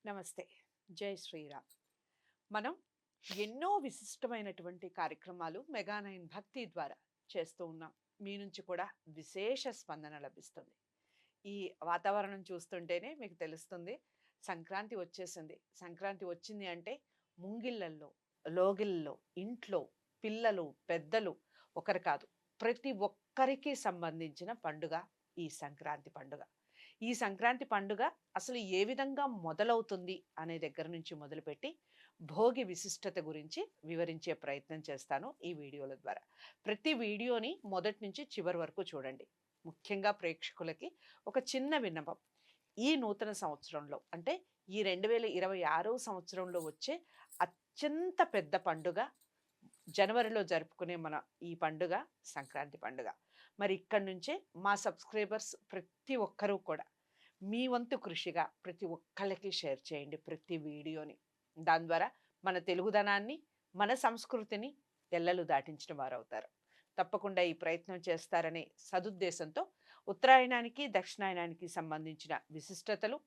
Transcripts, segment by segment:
నమస్తే. జై శ్రీరామ్. మనం ఎన్నో విశిష్టమైనటువంటి కార్యక్రమాలు మెగా నైన్ భక్తి ద్వారా చేస్తూ ఉన్నాం. మీ నుంచి కూడా విశేష స్పందన లభిస్తుంది. ఈ వాతావరణం చూస్తుంటేనే మీకు తెలుస్తుంది సంక్రాంతి వచ్చేసింది. సంక్రాంతి వచ్చింది అంటే ముంగిళ్ళల్లో, లోగిళ్ళలో, ఇంట్లో పిల్లలు, పెద్దలు ఒకరు కాదు ప్రతి ఒక్కరికి సంబంధించిన పండుగ ఈ సంక్రాంతి పండుగ. ఈ సంక్రాంతి పండుగ అసలు ఏ విధంగా మొదలవుతుంది అనే దగ్గర నుంచి మొదలుపెట్టి భోగి విశిష్టత గురించి వివరించే ప్రయత్నం చేస్తాను ఈ వీడియోల ద్వారా. ప్రతి వీడియోని మొదటి నుంచి చివరి వరకు చూడండి. ముఖ్యంగా ప్రేక్షకులకి ఒక చిన్న విన్నపం. ఈ నూతన సంవత్సరంలో అంటే ఈ 2026 సంవత్సరంలో వచ్చే అత్యంత పెద్ద పండుగ జనవరిలో జరుపుకునే మన ఈ పండుగ సంక్రాంతి పండుగ. మరి ఇక్కడి నుంచే మా సబ్స్క్రైబర్స్ ప్రతి ఒక్కరూ కూడా మీ వంతు కృషిగా ప్రతి ఒక్కళ్ళకి షేర్ చేయండి ప్రతి వీడియోని. దాని ద్వారా మన తెలుగుదనాన్ని, మన సంస్కృతిని ఎల్లలు దాటించిన వారవుతారు. తప్పకుండా ఈ ప్రయత్నం చేస్తారనే సదుద్దేశంతో ఉత్తరాయణానికి, దక్షిణాయనానికి సంబంధించిన విశిష్టతలు,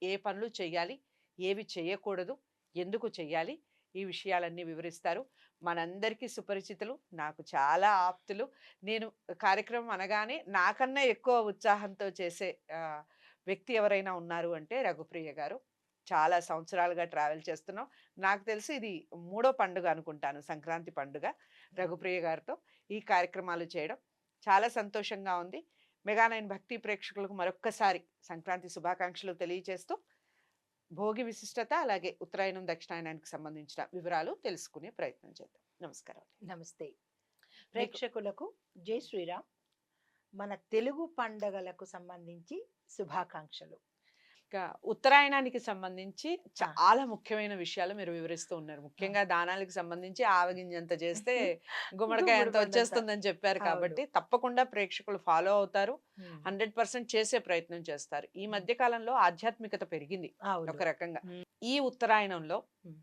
ఏ పనులు చేయాలి, ఏవి చేయకూడదు, ఎందుకు చేయాలి, ఈ విషయాలన్నీ వివరిస్తారు. మనందరికీ సుపరిచితులు, నాకు చాలా ఆప్తులు. నేను కార్యక్రమం అనగానే నాకన్నా ఎక్కువ ఉత్సాహంతో చేసే వ్యక్తి ఎవరైనా ఉన్నారు అంటే రఘుప్రియ గారు. చాలా సంవత్సరాలుగా ట్రావెల్ చేస్తున్నాం. నాకు తెలిసి ఇది 3వ పండుగ అనుకుంటాను, సంక్రాంతి పండుగ రఘుప్రియ గారితో ఈ కార్యక్రమాలు చేయడం. చాలా సంతోషంగా ఉంది. మెగా నైన్ భక్తి ప్రేక్షకులకు మరొక్కసారి సంక్రాంతి శుభాకాంక్షలు తెలియజేస్తూ భోగి విశిష్టత అలాగే ఉత్తరాయణం, దక్షిణాయనానికి సంబంధించిన వివరాలు తెలుసుకునే ప్రయత్నం చేద్దాం. నమస్కారం. నమస్తే. మీకు ప్రేక్షకులకు జై శ్రీరామ్. మన తెలుగు పండగలకు సంబంధించి శుభాకాంక్షలు. ఇంకా ఉత్తరాయణానికి సంబంధించి ఆ, చాలా ముఖ్యమైన విషయాలు మీరు వివరిస్తూ ఉన్నారు. ఆ. ముఖ్యంగా దానాలకు సంబంధించి ఆవగింజంత చేస్తే గుమ్మడికాయ గుమ్మడి అంత పండంత. వచ్చేస్తుందని చెప్పారు అవును. కాబట్టి తప్పకుండా ప్రేక్షకులు ఫాలో అవుతారు. ఉమ్, 100% చేసే ప్రయత్నం చేస్తారు. ఈ ఉమ్, మధ్య కాలంలో ఆధ్యాత్మికత పెరిగింది అవును. ఒక రకంగా. ఉమ్, ఈ ఉత్తరాయణంలో ఉమ్,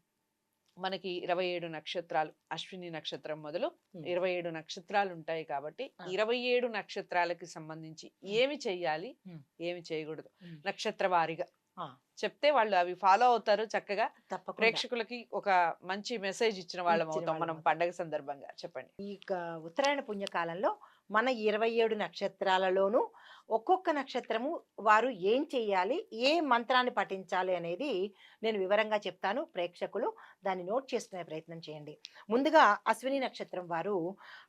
మనకి 27 నక్షత్రాలు, అశ్విని నక్షత్రం మొదలు ఉమ్. 27 నక్షత్రాలు ఉంటాయి కాబట్టి ఆ, 27 నక్షత్రాలకి సంబంధించి ఉమ్, ఏమి చెయ్యాలి, ఉమ్, ఏమి చేయకూడదు ఉమ్. నక్షత్ర వారీగా ఆ, చెప్తే వాళ్ళు అవి ఫాలో అవుతారు చక్కగా. తప్పకుండా ప్రేక్షకులకి ఒక మంచి మెసేజ్ ఇచ్చిన వాళ్ళం ఇచ్చిన అవుతాం వాళ్ళం మనం అవుతాం. పండగ సందర్భంగా. చెప్పండి. ఈ ఉత్తరాయణ పుణ్యకాలంలో మన 27 నక్షత్రాలలోనూ ఒక్కొక్క నక్షత్రము వారు ఏం చెయ్యాలి, ఏ మంత్రాన్ని పఠించాలి అనేది నేను వివరంగా చెప్తాను. ప్రేక్షకులు దాన్ని నోట్ చేసుకునే ప్రయత్నం చేయండి. ముందుగా అశ్విని నక్షత్రం వారు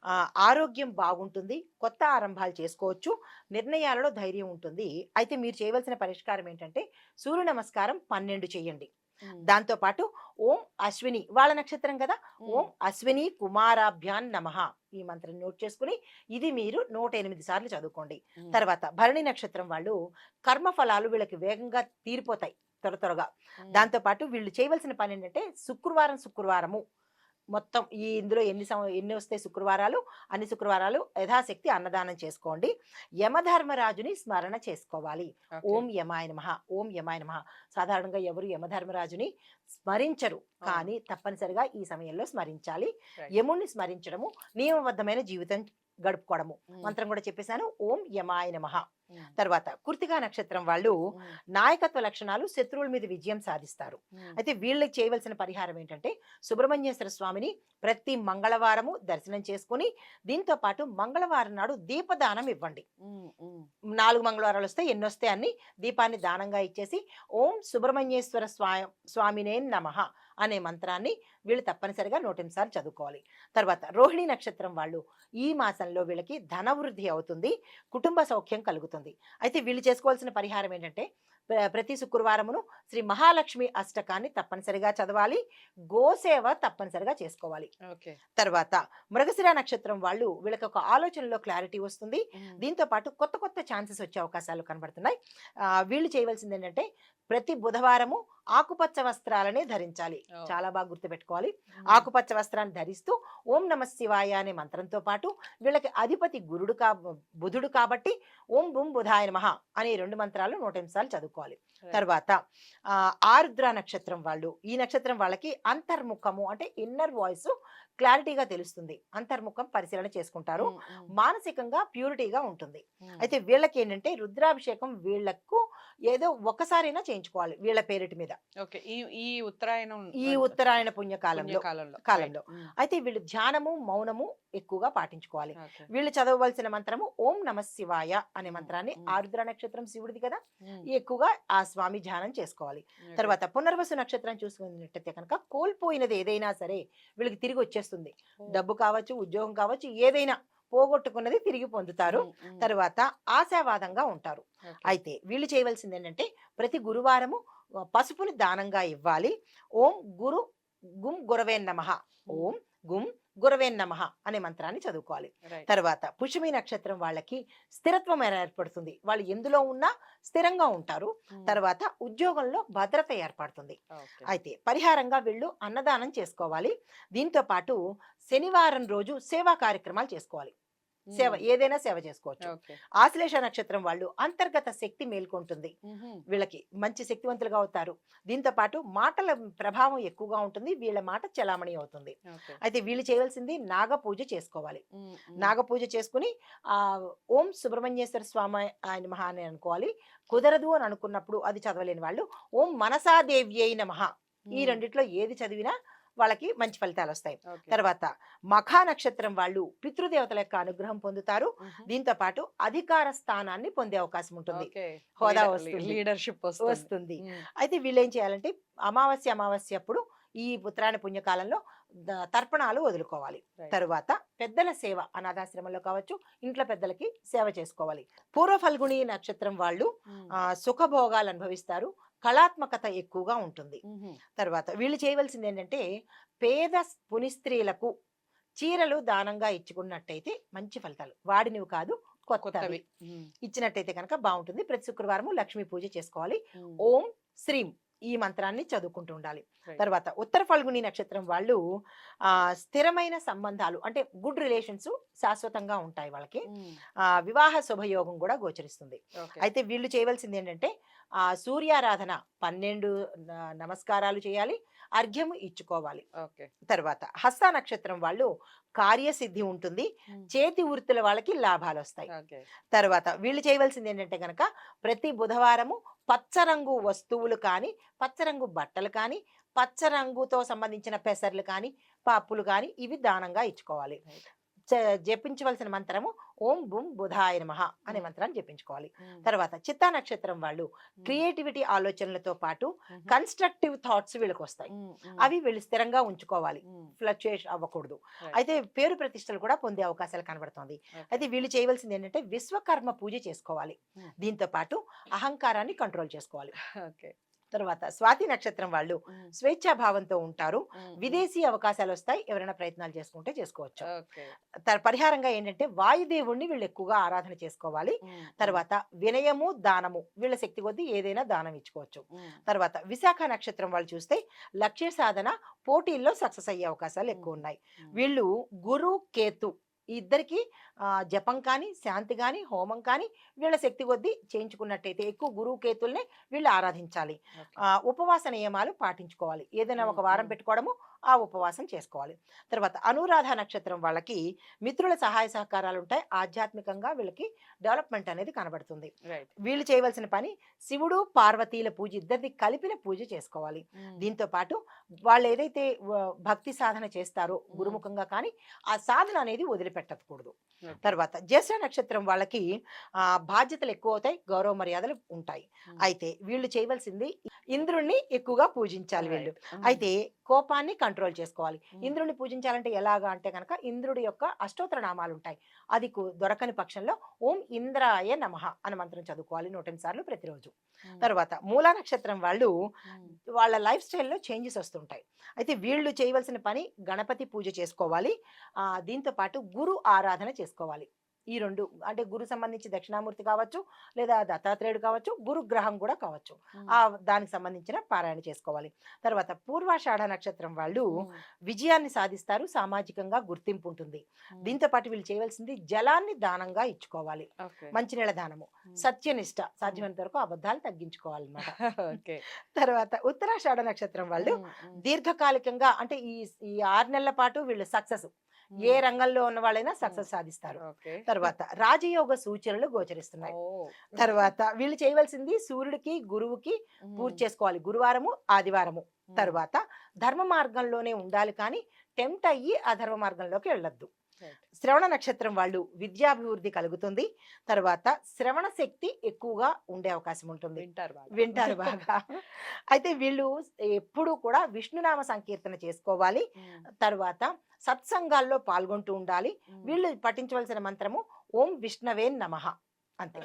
ఆ, ఆరోగ్యం బాగుంటుంది, కొత్త ఆరంభాలు చేసుకోవచ్చు, నిర్ణయాలలో ధైర్యం ఉంటుంది. అయితే మీరు చేయవలసిన పరిష్కారం ఏంటంటే సూర్య నమస్కారం 12 చేయండి. ఉమ్, దాంతోపాటు ఓం అశ్విని వాళ్ళ నక్షత్రం కదా, ఓం ఉమ్, అశ్విని కుమారాభ్యాన్ నమః ఈ మంత్రం నోట్ చేసుకుని ఇది మీరు 108 సార్లు చదువుకోండి. ఉమ్, తర్వాత భరణి నక్షత్రం వాళ్ళు కర్మ ఫలాలు వీళ్ళకి వేగంగా తీరిపోతాయి త్వరగా. ఉమ్, దాంతోపాటు వీళ్ళు చేయవలసిన పని ఏంటంటే శుక్రవారము మొత్తం ఈ ఇందులో ఎన్ని వస్తాయి శుక్రవారాలు, అన్ని శుక్రవారాలు యథాశక్తి అన్నదానం చేసుకోండి. యమధర్మరాజుని స్మరణ చేసుకోవాలి. ఓకే. ఓం యమాయ నమః, ఓం యమాయ నమః. సాధారణంగా ఎవరు యమధర్మరాజుని స్మరించరు, ఆ, కానీ తప్పనిసరిగా ఈ సమయంలో స్మరించాలి. రైట్. యముణ్ణి స్మరించడము నియమబద్ధమైన జీవితం గడుపుకోవడము. ఉమ్, మంత్రం కూడా చెప్పేశాను, ఓం యమాయ నమః. ఉమ్, తర్వాత కృతికా నక్షత్రం వాళ్ళు ఉమ్, నాయకత్వ లక్షణాలు, శత్రువుల మీద విజయం సాధిస్తారు. ఉమ్, అయితే వీళ్ళకి చేయవలసిన పరిహారం ఏంటంటే సుబ్రహ్మణ్యేశ్వర స్వామిని ప్రతి మంగళవారము దర్శనం చేసుకుని దీంతో పాటు మంగళవారం నాడు దీపదానం ఇవ్వండి. ఉమ్, ఉమ్, 4 మంగళవారాలు వస్తే ఎన్ని వస్తే అన్ని దీపాన్ని దానంగా ఇచ్చేసి ఓం సుబ్రహ్మణ్యేశ్వర స్వామినే నమః అనే మంత్రాన్ని వీళ్ళు తప్పనిసరిగా 108 సార్లు చదువుకోవాలి. తర్వాత రోహిణి నక్షత్రం వాళ్ళు ఈ మాసంలో వీళ్ళకి ధనవృద్ధి అవుతుంది, కుటుంబ సౌఖ్యం కలుగుతుంది. అయితే వీళ్ళు చేసుకోవాల్సిన పరిహారం ఏంటంటే ప్రతి శుక్రవారమును శ్రీ మహాలక్ష్మి అష్టకాన్ని తప్పనిసరిగా చదవాలి, గోసేవ తప్పనిసరిగా చేసుకోవాలి. ఓకే. తర్వాత మృగశిర నక్షత్రం వాళ్ళు వీళ్ళకి ఒక ఆలోచనలో క్లారిటీ వస్తుంది. ఉమ్, దీంతో పాటు కొత్త కొత్త ఛాన్సెస్ వచ్చే అవకాశాలు కనబడుతున్నాయి. వీళ్ళు చేయవలసింది ఏంటంటే ప్రతి బుధవారము ఆకుపచ్చ వస్త్రాలనే ధరించాలి. ఓ, చాలా బాగా గుర్తుపెట్టుకోవాలి. ఉమ్, ఆకుపచ్చ వస్త్రాన్ని ధరిస్తూ ఓం నమ శివాయ అనే మంత్రంతో పాటు వీళ్ళకి అధిపతి బుధుడు కాబట్టి ఓం బుం బుధాయ నమః అనే 2 మంత్రాలు 108 సార్లు చదువుకోవాలి. రైట్. తర్వాత ఆరుద్ర నక్షత్రం వాళ్ళు ఈ నక్షత్రం వాళ్ళకి అంతర్ముఖము అంటే ఇన్నర్ వాయిస్ క్లారిటీగా తెలుస్తుంది. అంతర్ముఖం పరిశీలన చేసుకుంటారు. ఉమ్, ఉమ్, మానసికంగా ప్యూరిటీగా ఉంటుంది. ఉమ్, అయితే వీళ్ళకి ఏంటంటే రుద్రాభిషేకం వీళ్ళకు ఏదో ఒక్కసారైనా చేయించుకోవాలి వీళ్ళ పేరిటి మీద ఓకే. ఈ ఈ ఉత్తరాయణం ఈ ఉత్తరాయణ పుణ్యకాలంలో పుణ్యకాలంలో. కాలంలో. రైట్. అయితే వీళ్ళు ధ్యానము, మౌనము ఎక్కువగా పాటించుకోవాలి. ఓకే. వీళ్ళు చదవవలసిన మంత్రము ఓం నమ శివాయ అనే మంత్రాన్ని, మ్. ఆరుద్ర నక్షత్రం శివుడిది కదా, మ్. ఎక్కువగా ఆ స్వామి ధ్యానం చేసుకోవాలి. ఓకే. తర్వాత పునర్వసు నక్షత్రం చూసుకున్నట్టయితే కనుక కోల్పోయినది ఏదైనా సరే వీళ్ళకి తిరిగి వచ్చేస్తుంది. ఓ. డబ్బు కావచ్చు, ఉద్యోగం కావచ్చు, ఏదైనా పోగొట్టుకున్నది తిరిగి పొందుతారు. మ్. తర్వాత ఆశావాదంగా ఉంటారు. ఓకే. అయితే వీళ్ళు చేయవలసింది ఏంటంటే ప్రతి గురువారము పసుపుని దానంగా ఇవ్వాలి. ఓం గురు గుం గురవే నమః, ఓం గుం గురవే నమః అనే మంత్రాన్ని చదువుకోవాలి. రైట్. తర్వాత పుష్యమి నక్షత్రం వాళ్ళకి స్థిరత్వం ఏర్పడుతుంది. వాళ్ళు ఎందులో ఉన్నా స్థిరంగా ఉంటారు. మ్. తర్వాత ఉద్యోగంలో భద్రత ఏర్పడుతుంది. ఓకే. అయితే పరిహారంగా వీళ్ళు అన్నదానం చేసుకోవాలి. దీంతో పాటు శనివారం రోజు సేవా కార్యక్రమాలు చేసుకోవాలి. సేవ మ్. ఏదైనా సేవ చేసుకోవచ్చు. ఓకే. ఆశ్లేష నక్షత్రం వాళ్ళు అంతర్గత శక్తి మేల్కొంటుంది. మ్హూ. వీళ్ళకి మంచి శక్తివంతులుగా అవుతారు. దీంతో పాటు మాటల ప్రభావం ఎక్కువగా ఉంటుంది. వీళ్ళ మాట చలామణి అవుతుంది. ఓకే. అయితే వీళ్ళు చేయవలసింది నాగ పూజ చేసుకోవాలి. మ్. మ్. నాగ పూజ చేసుకుని ఆ ఓం సుబ్రహ్మణ్యేశ్వర స్వామి ఆయన మహా అని అనుకోవాలి. కుదరదు అని అనుకున్నప్పుడు అది చదవలేని వాళ్ళు ఓం మనసాదేవ్యై నమః, ఈ మ్. రెండిట్లో ఏది చదివినా వాళ్ళకి మంచి ఫలితాలు వస్తాయి. ఓకే. తర్వాత మఖా నక్షత్రం వాళ్ళు పితృదేవతల యొక్క అనుగ్రహం పొందుతారు. మ్హూ. దీంతో పాటు అధికార స్థానాన్ని పొందే అవకాశం ఉంటుంది. ఓకే. హోదా లీడర్- వస్తుంది. లీడర్షిప్ వస్తుంది. మ్. అయితే వీళ్ళు ఏం చేయాలంటే అమావాస్య అప్పుడు ఈ ఉత్తరాయణ పుణ్యకాలంలో తర్పణాలు వదులుకోవాలి. రైట్. తరువాత పెద్దల సేవ అనాథాశ్రమంలో కావచ్చు, ఇంట్లో పెద్దలకి సేవ చేసుకోవాలి. పూర్వ ఫల్గుణి నక్షత్రం వాళ్ళు మ్. సుఖభోగాలు అనుభవిస్తారు. కళాత్మకత ఎక్కువగా ఉంటుంది. మ్హూ. తర్వాత వీళ్ళు చేయవలసింది ఏంటంటే పేద పునిస్త్రీలకు చీరలు దానంగా ఇచ్చుకున్నట్టయితే మంచి ఫలితాలు, వాడినివి కాదు కొత్తవి కొత్తవి. మ్. ఇచ్చినట్టయితే కనుక బాగుంటుంది. ప్రతి శుక్రవారము లక్ష్మీ పూజ చేసుకోవాలి. మ్. ఓం శ్రీం ఈ మంత్రాన్ని చదువుకుంటూ ఉండాలి. రైట్. తర్వాత ఉత్తర ఫల్గుని నక్షత్రం వాళ్ళు స్థిరమైన సంబంధాలు అంటే గుడ్ రిలేషన్స్ శాశ్వతంగా ఉంటాయి వాళ్ళకి. మ్. వివాహ శుభయోగం కూడా గోచరిస్తుంది. ఓకే. అయితే వీళ్ళు చేయవలసింది ఏంటంటే సూర్యారాధన 12 నమస్కారాలు చేయాలి, అర్ఘ్యము ఇచ్చుకోవాలి. ఓకే. తర్వాత హస్త నక్షత్రం వాళ్ళు కార్యసిద్ధి ఉంటుంది. మ్. చేతి వృత్తుల వాళ్ళకి లాభాలు వస్తాయి. ఓకే. తర్వాత వీళ్ళు చేయవలసింది ఏంటంటే గనక ప్రతి బుధవారము పచ్చరంగు వస్తువులు కానీ, పచ్చరంగు బట్టలు కానీ, పచ్చరంగుతో సంబంధించిన పెసర్లు కానీ, పప్పులు కానీ ఇవి దానంగా ఇచ్చుకోవాలి. రైట్. జపించవలసిన మంత్రము ఓం బుం బుధాయ నమః అనే మ్. మంత్రాన్ని జపించుకోవాలి. మ్. తర్వాత చిత్తా నక్షత్రం వాళ్ళు మ్. క్రియేటివిటీ ఆలోచనలతో పాటు మ్హూ. కన్స్ట్రక్టివ్ థాట్స్ వీళ్ళకి వస్తాయి. మ్. మ్. అవి వీళ్ళు స్థిరంగా ఉంచుకోవాలి. మ్. ఫ్లక్చుయేషన్ అవ్వకూడదు. రైట్. అయితే పేరు ప్రతిష్టలు కూడా పొందే అవకాశాలు కనబడుతుంది. ఓకే. అయితే వీళ్ళు చేయవలసింది ఏంటంటే విశ్వకర్మ పూజ చేసుకోవాలి. మ్. దీంతో పాటు అహంకారాన్ని కంట్రోల్ చేసుకోవాలి. ఓకే. తర్వాత స్వాతి నక్షత్రం వాళ్ళు మ్. స్వేచ్ఛాభావంతో ఉంటారు. మ్. విదేశీ అవకాశాలు వస్తాయి. ఎవరైనా ప్రయత్నాలు చేసుకుంటే చేసుకోవచ్చు. ఓకే. పరిహారంగా ఏంటంటే వాయుదేవుణ్ణి వీళ్ళు ఎక్కువగా ఆరాధన చేసుకోవాలి. మ్. తర్వాత వినయము, దానము వీళ్ళ శక్తి కొద్దీ ఏదైనా దానం ఇచ్చుకోవచ్చు. మ్. తర్వాత విశాఖ నక్షత్రం వాళ్ళు చూస్తే లక్ష్య సాధన పోటీల్లో సక్సెస్ అయ్యే అవకాశాలు ఎక్కువ ఉన్నాయి. మ్. వీళ్ళు గురు కేతు ఈ ఇద్దరికి జపం కానీ, శాంతి కానీ, హోమం కానీ వీళ్ళ శక్తి కొద్దీ చేయించుకున్నట్టయితే ఎక్కువ గురువు కేతుల్ని వీళ్ళు ఆరాధించాలి. ఓకే. ఉపవాస నియమాలు పాటించుకోవాలి. ఏదైనా ఒక మ్. వారం మ్. పెట్టుకోవడము, ఆ ఉపవాసం చేసుకోవాలి. తర్వాత అనురాధ నక్షత్రం వాళ్ళకి మిత్రుల సహాయ సహకారాలు ఉంటాయి. ఆధ్యాత్మికంగా వీళ్ళకి డెవలప్మెంట్ అనేది కనబడుతుంది. రైట్. వీళ్ళు చేయవలసిన పని శివుడు పార్వతీల పూజ ఇద్దరిది కలిపిన పూజ చేసుకోవాలి. మ్. దీంతో పాటు వాళ్ళు ఏదైతే భక్తి సాధన చేస్తారో గురుముఖంగా కానీ ఆ సాధన అనేది వదిలిపెట్టకూడదు. ఓకే. తర్వాత జ్యేష్ఠ నక్షత్రం వాళ్ళకి బాధ్యతలు ఎక్కువ అవుతాయి, గౌరవ మర్యాదలు ఉంటాయి. మ్. అయితే వీళ్ళు చేయవలసింది ఇంద్రుణ్ణి ఎక్కువగా పూజించాలి వీళ్ళు. రైట్. మ్. అయితే కోపాన్ని కంట్రోల్ చేసుకోవాలి. మ్. ఇంద్రుడిని పూజించాలంటే ఎలాగా అంటే కనుక ఇంద్రుడి యొక్క అష్టోత్తర నామాలు ఉంటాయి. అది దొరకని పక్షంలో ఓం ఇంద్రాయ నమః అనే మంత్రం చదువుకోవాలి 108 సార్లు ప్రతిరోజు. మ్. తర్వాత మూలా నక్షత్రం వాళ్ళు మ్. వాళ్ళ లైఫ్ స్టైల్లో చేంజెస్ వస్తుంటాయి. అయితే వీళ్ళు చేయవలసిన పని గణపతి పూజ చేసుకోవాలి. దీంతో పాటు గురు ఆరాధన చేసుకోవాలి. ఈ 2 అంటే గురు సంబంధించి దక్షిణామూర్తి కావచ్చు, లేదా దత్తాత్రేయుడు కావచ్చు, గురు గ్రహం కూడా కావచ్చు. మ్. దానికి సంబంధించిన పారాయణ చేసుకోవాలి. తర్వాత పూర్వాషాఢ నక్షత్రం వాళ్ళు మ్. విజయాన్ని సాధిస్తారు. సామాజికంగా గుర్తింపు ఉంటుంది. మ్. దీంతో పాటు వీళ్ళు చేయవలసింది జలాన్ని దానంగా ఇచ్చుకోవాలి. ఓకే. మంచినీళ్ళ దానము, మ్. సత్యనిష్ట, సాధ్యమైనంత వరకు అబద్ధాలు తగ్గించుకోవాలన్నమాట. ఓకే. తర్వాత ఉత్తరాషాఢ నక్షత్రం వాళ్ళు మ్. మ్. దీర్ఘకాలికంగా అంటే ఈ ఈ 6 నెలల పాటు వీళ్ళు సక్సెస్ ఏ రంగంలో ఉన్న వాళ్ళైనా సక్సెస్ సాధిస్తారు. ఓకే. తర్వాత రాజయోగ సూచనలు గోచరిస్తున్నాయి. ఓ. తర్వాత వీళ్ళు చేయవలసింది సూర్యుడికి గురువుకి పూజ చేసుకోవాలి, గురువారము ఆదివారము. తర్వాత ధర్మ మార్గంలోనే ఉండాలి, కానీ టెంప్ట్ అయ్యి అధర్మ మార్గంలోకి వెళ్ళొద్దు. శ్రవణ నక్షత్రం వాళ్ళు విద్యాభివృద్ధి కలుగుతుంది. తర్వాత శ్రవణ శక్తి ఎక్కువగా ఉండే అవకాశం ఉంటుంది. వింటారు బాగా. అయితే వీళ్ళు ఎప్పుడు కూడా విష్ణునామ సంకీర్తన చేసుకోవాలి. తర్వాత సత్సంగాల్లో పాల్గొంటూ ఉండాలి. వీళ్ళు పఠించవలసిన మంత్రము ఓం విష్ణవే నమః అంతే.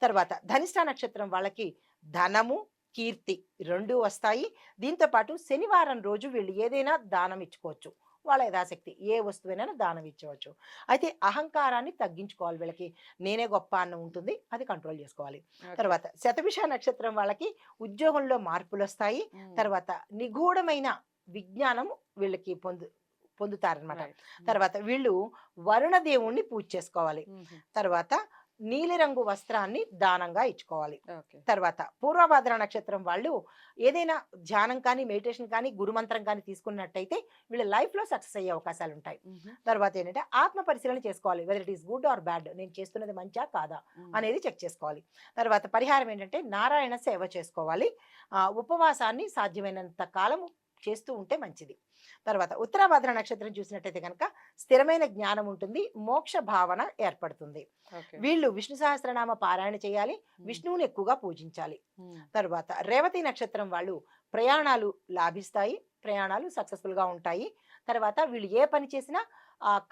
తర్వాత ధనిష్ట నక్షత్రం వాళ్ళకి ధనము కీర్తి రెండూ వస్తాయి. దీంతో పాటు శనివారం రోజు వీళ్ళు ఏదైనా దానం ఇచ్చుకోవచ్చు. వాళ్ళ యథాశక్తి ఏ వస్తువైనా దానం ఇచ్చవచ్చు. అయితే అహంకారాన్ని తగ్గించుకోవాలి. వీళ్ళకి నేనే గొప్ప అన్న ఉంటుంది, అది కంట్రోల్ చేసుకోవాలి. తర్వాత శతభిష నక్షత్రం వాళ్ళకి ఉద్యోగంలో మార్పులు వస్తాయి. తర్వాత నిగూఢమైన విజ్ఞానం వీళ్ళకి పొందుతారనమాట. తర్వాత వీళ్ళు వరుణ దేవుణ్ణి పూజ చేసుకోవాలి. తర్వాత నీలిరంగు వస్త్రాన్ని దానంగా ఇచ్చుకోవాలి. తర్వాత పూర్వభాద్ర నక్షత్రం వాళ్ళు ఏదైనా ధ్యానం కానీ మెడిటేషన్ కానీ గురుమంత్రం కానీ తీసుకున్నట్టయితే వీళ్ళ లైఫ్ లో సక్సెస్ అయ్యే అవకాశాలు ఉంటాయి. తర్వాత ఏంటంటే ఆత్మ పరిశీలన చేసుకోవాలి. Whether it is good or bad, నేను చేస్తున్నది మంచా కాదా అనేది చెక్ చేసుకోవాలి. తర్వాత పరిహారం ఏంటంటే నారాయణ సేవ చేసుకోవాలి. ఉపవాసాన్ని సాధ్యమైనంత కాలం చేస్తూ ఉంటే మంచిది. తర్వాత ఉత్తరాభాద్ర నక్షత్రం చూసినట్టయితే కనుక స్థిరమైన జ్ఞానం ఉంటుంది, మోక్ష భావన ఏర్పడుతుంది. వీళ్ళు విష్ణు సహస్రనామ పారాయణ చేయాలి, విష్ణువుని ఎక్కువగా పూజించాలి. తర్వాత రేవతి నక్షత్రం వాళ్ళు ప్రయాణాలు లాభిస్తాయి, ప్రయాణాలు సక్సెస్ఫుల్ గా ఉంటాయి. తర్వాత వీళ్ళు ఏ పని చేసినా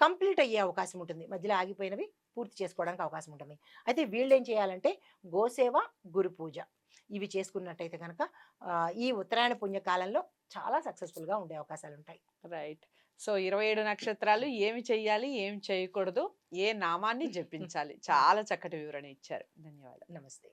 కంప్లీట్ అయ్యే అవకాశం ఉంటుంది, మధ్యలో ఆగిపోయినవి పూర్తి చేసుకోవడానికి అవకాశం ఉంటుంది. అయితే వీళ్ళు ఏం చేయాలంటే గోసేవ, గురు పూజ ఇవి చేసుకున్నట్టయితే కనుక ఈ ఉత్తరాయణ పుణ్యకాలంలో చాలా సక్సెస్ఫుల్ గా ఉండే అవకాశాలు ఉంటాయి. రైట్. సో 27 నక్షత్రాలు ఏమి చెయ్యాలి, ఏమి చేయకూడదు, ఏ నామాన్ని జపించాలి, చాలా చక్కటి వివరణ ఇచ్చారు. ధన్యవాదాలు. నమస్తే.